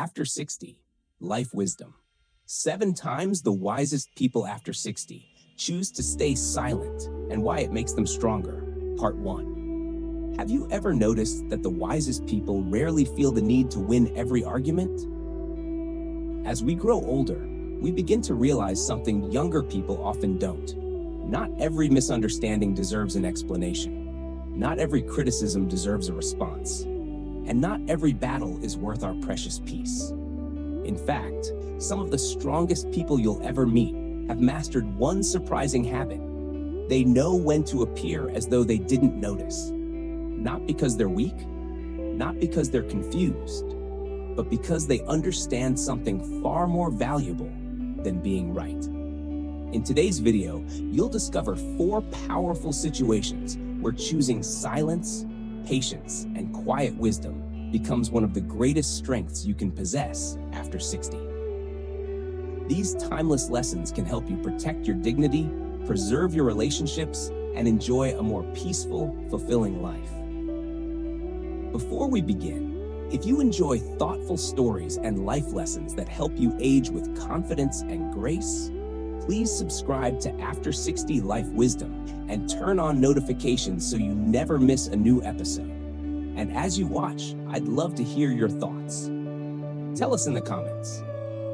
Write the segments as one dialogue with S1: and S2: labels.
S1: After 60, life wisdom. 7 times the wisest people after 60 choose to stay silent and why it makes them stronger. Part 1. Have you ever noticed that the wisest people rarely feel the need to win every argument? As we grow older, we begin to realize something younger people often don't. Not every misunderstanding deserves an explanation. Not every criticism deserves a response. And not every battle is worth our precious peace. In fact, some of the strongest people you'll ever meet have mastered one surprising habit. They know when to appear as though they didn't notice. Not because they're weak, not because they're confused, but because they understand something far more valuable than being right. In today's video, you'll discover 4 powerful situations where choosing silence, patience, and quiet wisdom becomes one of the greatest strengths you can possess after 60. These timeless lessons can help you protect your dignity, preserve your relationships, and enjoy a more peaceful, fulfilling life. Before we begin, if you enjoy thoughtful stories and life lessons that help you age with confidence and grace, please subscribe to After 60 Life Wisdom and turn on notifications so you never miss a new episode. And as you watch, I'd love to hear your thoughts. Tell us in the comments,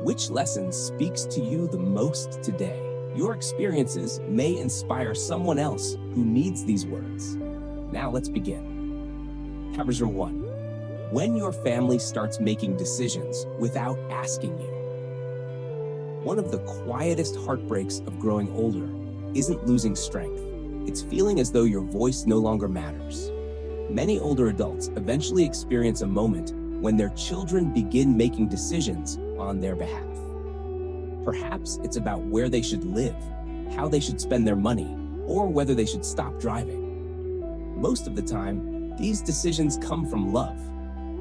S1: which lesson speaks to you the most today? Your experiences may inspire someone else who needs these words. Now let's begin. Number 1. When your family starts making decisions without asking you. One of the quietest heartbreaks of growing older isn't losing strength. It's feeling as though your voice no longer matters. Many older adults eventually experience a moment when their children begin making decisions on their behalf. Perhaps it's about where they should live, how they should spend their money, or whether they should stop driving. Most of the time, these decisions come from love,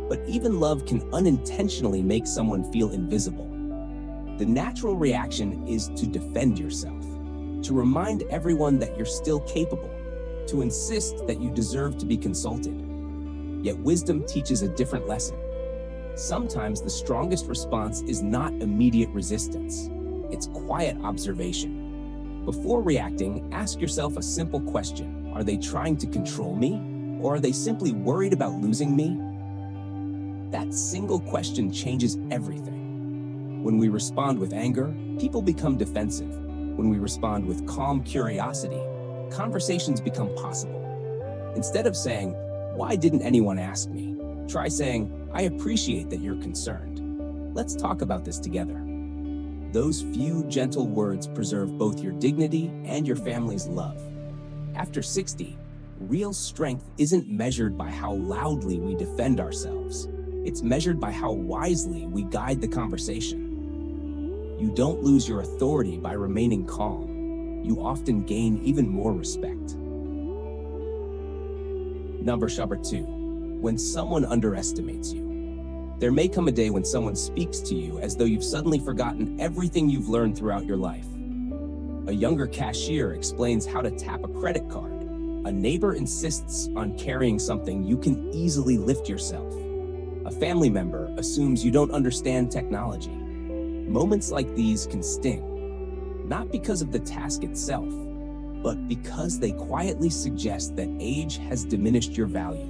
S1: but even love can unintentionally make someone feel invisible. The natural reaction is to defend yourself, to remind everyone that you're still capable, to insist that you deserve to be consulted. Yet wisdom teaches a different lesson. Sometimes the strongest response is not immediate resistance. It's quiet observation. Before reacting, ask yourself a simple question. Are they trying to control me, or are they simply worried about losing me? That single question changes everything. When we respond with anger, people become defensive. When we respond with calm curiosity, conversations become possible. Instead of saying, "Why didn't anyone ask me?" try saying, "I appreciate that you're concerned. Let's talk about this together." Those few gentle words preserve both your dignity and your family's love. After 60, real strength isn't measured by how loudly we defend ourselves. It's measured by how wisely we guide the conversation. You don't lose your authority by remaining calm. You often gain even more respect. Number 2. When someone underestimates you. There may come a day when someone speaks to you as though you've suddenly forgotten everything you've learned throughout your life. A younger cashier explains how to tap a credit card. A neighbor insists on carrying something you can easily lift yourself. A family member assumes you don't understand technology. Moments like these can sting, not because of the task itself, but because they quietly suggest that age has diminished your value.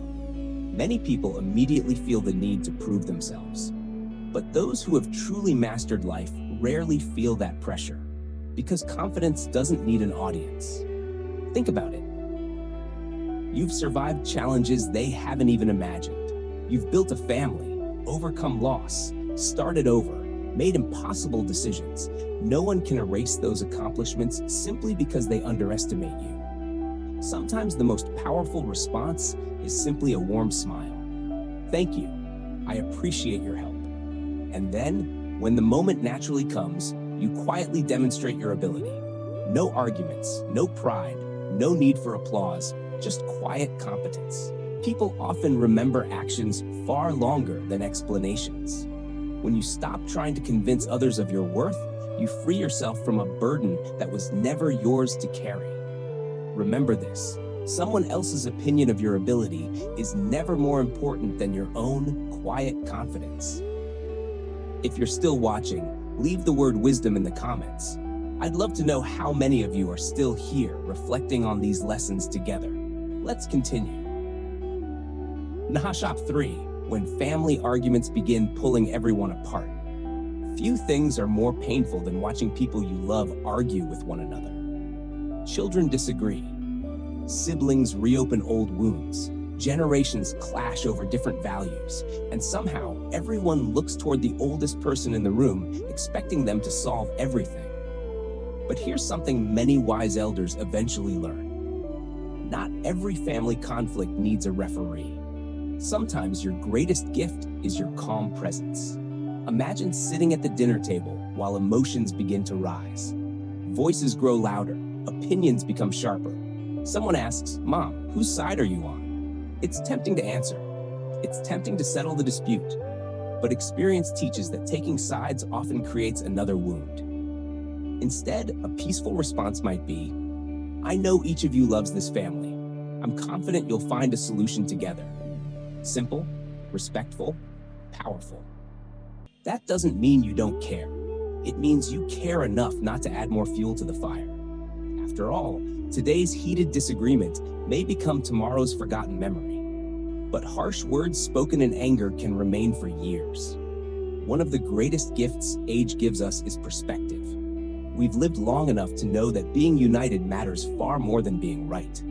S1: Many people immediately feel the need to prove themselves, but those who have truly mastered life rarely feel that pressure, because confidence doesn't need an audience. Think about it. You've survived challenges they haven't even imagined. You've built a family, overcome loss, started over, made impossible decisions. No one can erase those accomplishments simply because they underestimate you. Sometimes the most powerful response is simply a warm smile. "Thank you. I appreciate your help." And then, when the moment naturally comes, you quietly demonstrate your ability. No arguments, no pride, no need for applause, just quiet competence. People often remember actions far longer than explanations. When you stop trying to convince others of your worth, you free yourself from a burden that was never yours to carry. Remember this: someone else's opinion of your ability is never more important than your own quiet confidence. If you're still watching, leave the word wisdom in the comments. I'd love to know how many of you are still here reflecting on these lessons together. Let's continue. Nahashop 3, when family arguments begin pulling everyone apart. Few things are more painful than watching people you love argue with one another. Children disagree. Siblings reopen old wounds. Generations clash over different values. And somehow, everyone looks toward the oldest person in the room, expecting them to solve everything. But here's something many wise elders eventually learn. Not every family conflict needs a referee. Sometimes your greatest gift is your calm presence. Imagine sitting at the dinner table while emotions begin to rise. Voices grow louder, opinions become sharper. Someone asks, "Mom, whose side are you on?" It's tempting to answer. It's tempting to settle the dispute. But experience teaches that taking sides often creates another wound. Instead, a peaceful response might be, "I know each of you loves this family. I'm confident you'll find a solution together." Simple, respectful, powerful. That doesn't mean you don't care. It means you care enough not to add more fuel to the fire. After all, today's heated disagreement may become tomorrow's forgotten memory. But harsh words spoken in anger can remain for years. One of the greatest gifts age gives us is perspective. We've lived long enough to know that being united matters far more than being right.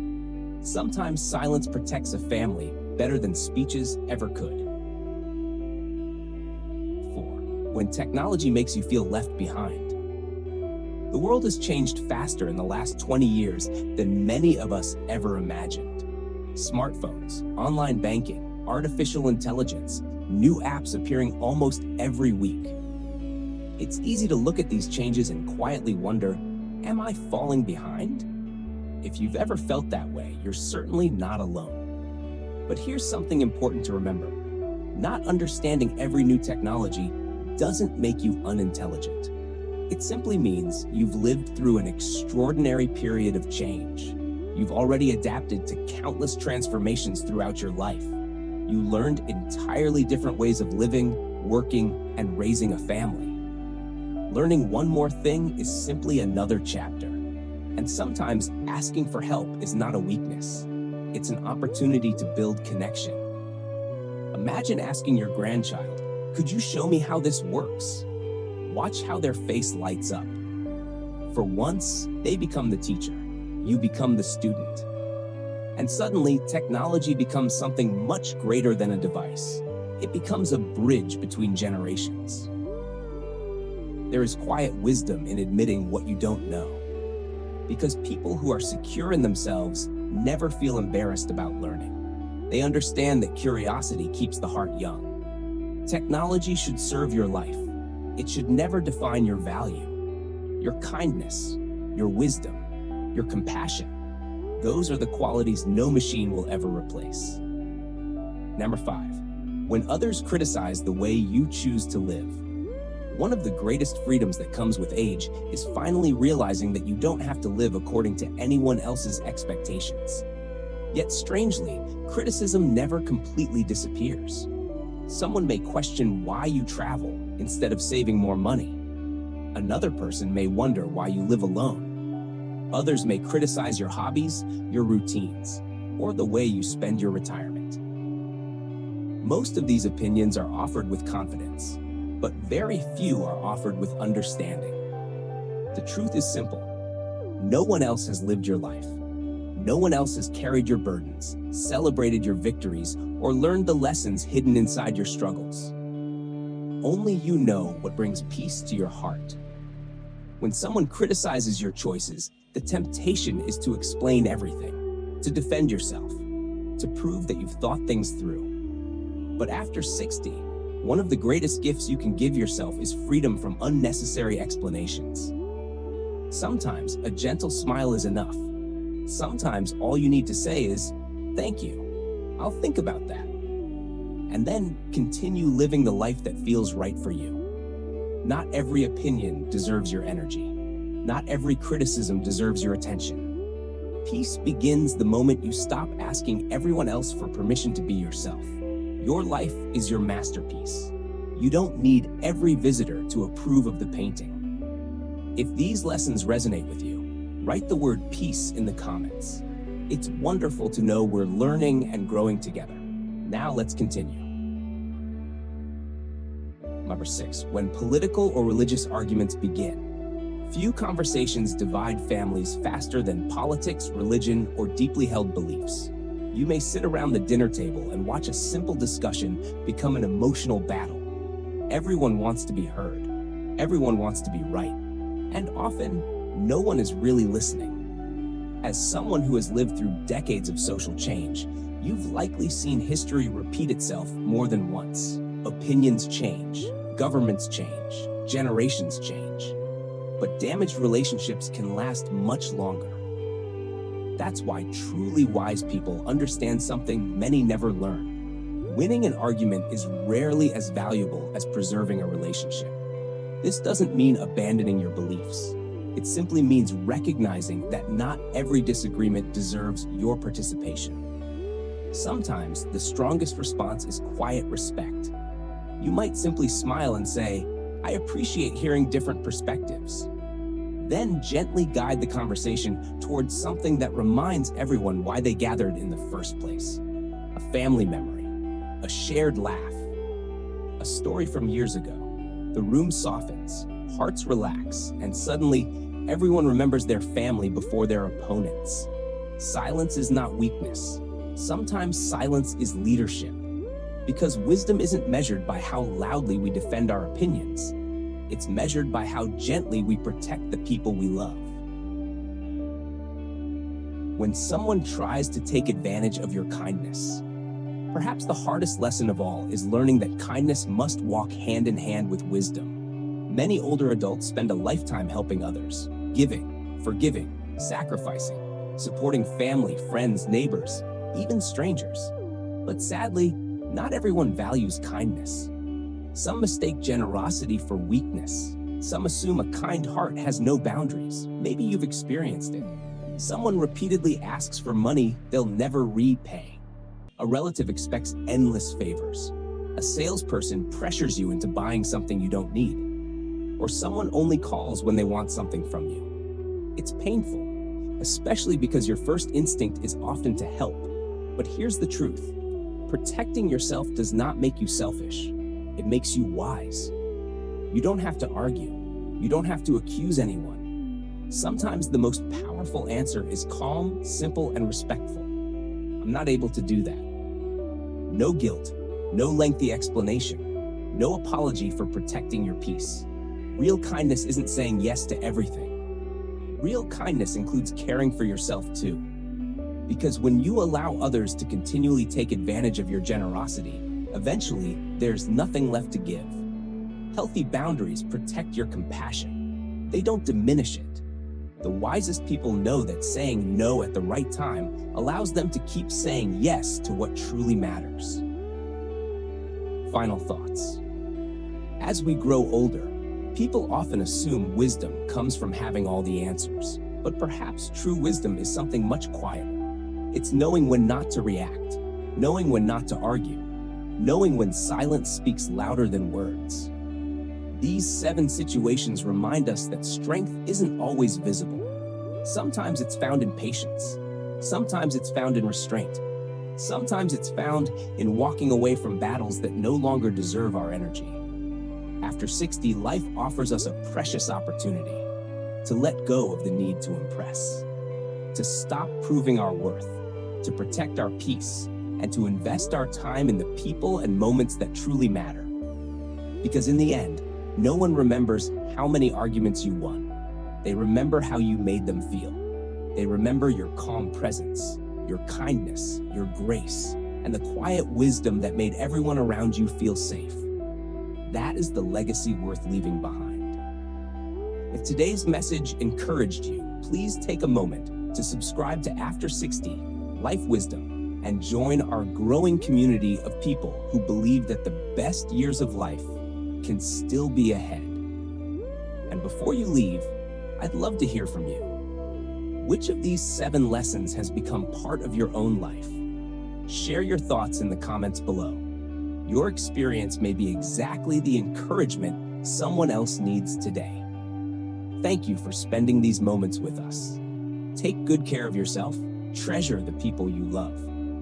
S1: Sometimes silence protects a family better than speeches ever could. 4. When technology makes you feel left behind. The world has changed faster in the last 20 years than many of us ever imagined. Smartphones, online banking, artificial intelligence, new apps appearing almost every week. It's easy to look at these changes and quietly wonder, am I falling behind? If you've ever felt that way, you're certainly not alone. But here's something important to remember. Not understanding every new technology doesn't make you unintelligent. It simply means you've lived through an extraordinary period of change. You've already adapted to countless transformations throughout your life. You learned entirely different ways of living, working, and raising a family. Learning one more thing is simply another chapter. And sometimes asking for help is not a weakness. It's an opportunity to build connection. Imagine asking your grandchild, "Could you show me how this works?" Watch how their face lights up. For once, they become the teacher. You become the student. And suddenly, technology becomes something much greater than a device. It becomes a bridge between generations. There is quiet wisdom in admitting what you don't know. Because people who are secure in themselves never feel embarrassed about learning. They understand that curiosity keeps the heart young. Technology should serve your life. It should never define your value. Your kindness, your wisdom, your compassion. Those are the qualities no machine will ever replace. Number 5, when others criticize the way you choose to live. One of the greatest freedoms that comes with age is finally realizing that you don't have to live according to anyone else's expectations. Yet strangely, criticism never completely disappears. Someone may question why you travel instead of saving more money. Another person may wonder why you live alone. Others may criticize your hobbies, your routines, or the way you spend your retirement. Most of these opinions are offered with confidence, but very few are offered with understanding. The truth is simple. No one else has lived your life. No one else has carried your burdens, celebrated your victories, or learned the lessons hidden inside your struggles. Only you know what brings peace to your heart. When someone criticizes your choices, the temptation is to explain everything, to defend yourself, to prove that you've thought things through. But after 60, one of the greatest gifts you can give yourself is freedom from unnecessary explanations. Sometimes a gentle smile is enough. Sometimes all you need to say is, "Thank you. I'll think about that." And then continue living the life that feels right for you. Not every opinion deserves your energy. Not every criticism deserves your attention. Peace begins the moment you stop asking everyone else for permission to be yourself. Your life is your masterpiece. You don't need every visitor to approve of the painting. If these lessons resonate with you, write the word peace in the comments. It's wonderful to know we're learning and growing together. Now let's continue. Number 6, when political or religious arguments begin. Few conversations divide families faster than politics, religion, or deeply held beliefs. You may sit around the dinner table and watch a simple discussion become an emotional battle. Everyone wants to be heard. Everyone wants to be right. And often, no one is really listening. As someone who has lived through decades of social change, you've likely seen history repeat itself more than once. Opinions change, governments change, generations change. But damaged relationships can last much longer. That's why truly wise people understand something many never learn. Winning an argument is rarely as valuable as preserving a relationship. This doesn't mean abandoning your beliefs. It simply means recognizing that not every disagreement deserves your participation. Sometimes the strongest response is quiet respect. You might simply smile and say, "I appreciate hearing different perspectives." Then gently guide the conversation towards something that reminds everyone why they gathered in the first place. A family memory, a shared laugh, a story from years ago. The room softens, hearts relax, and suddenly everyone remembers their family before their opponents. Silence is not weakness. Sometimes silence is leadership. Because wisdom isn't measured by how loudly we defend our opinions. It's measured by how gently we protect the people we love. When someone tries to take advantage of your kindness, perhaps the hardest lesson of all is learning that kindness must walk hand in hand with wisdom. Many older adults spend a lifetime helping others, giving, forgiving, sacrificing, supporting family, friends, neighbors, even strangers. But sadly, not everyone values kindness. Some mistake generosity for weakness. Some assume a kind heart has no boundaries. Maybe you've experienced it. Someone repeatedly asks for money they'll never repay. A relative expects endless favors. A salesperson pressures you into buying something you don't need. Or someone only calls when they want something from you. It's painful, especially because your first instinct is often to help. But here's the truth. Protecting yourself does not make you selfish. It makes you wise. You don't have to argue. You don't have to accuse anyone. Sometimes the most powerful answer is calm, simple, and respectful. I'm not able to do that. No guilt, no lengthy explanation, no apology for protecting your peace. Real kindness isn't saying yes to everything. Real kindness includes caring for yourself too. Because when you allow others to continually take advantage of your generosity, eventually there's nothing left to give. Healthy boundaries protect your compassion. They don't diminish it. The wisest people know that saying no at the right time allows them to keep saying yes to what truly matters. Final thoughts. As we grow older, people often assume wisdom comes from having all the answers, but perhaps true wisdom is something much quieter. It's knowing when not to react, knowing when not to argue, knowing when silence speaks louder than words. These 7 situations remind us that strength isn't always visible. Sometimes it's found in patience. Sometimes it's found in restraint. Sometimes it's found in walking away from battles that no longer deserve our energy. After 60, life offers us a precious opportunity to let go of the need to impress, to stop proving our worth, to protect our peace, and to invest our time in the people and moments that truly matter. Because in the end, no one remembers how many arguments you won. They remember how you made them feel. They remember your calm presence, your kindness, your grace, and the quiet wisdom that made everyone around you feel safe. That is the legacy worth leaving behind. If today's message encouraged you, please take a moment to subscribe to After 60 Life Wisdom and join our growing community of people who believe that the best years of life can still be ahead. And before you leave, I'd love to hear from you. Which of these 7 lessons has become part of your own life? Share your thoughts in the comments below. Your experience may be exactly the encouragement someone else needs today. Thank you for spending these moments with us. Take good care of yourself, treasure the people you love,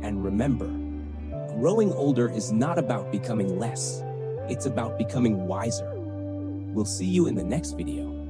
S1: and remember, growing older is not about becoming less, it's about becoming wiser. We'll see you in the next video.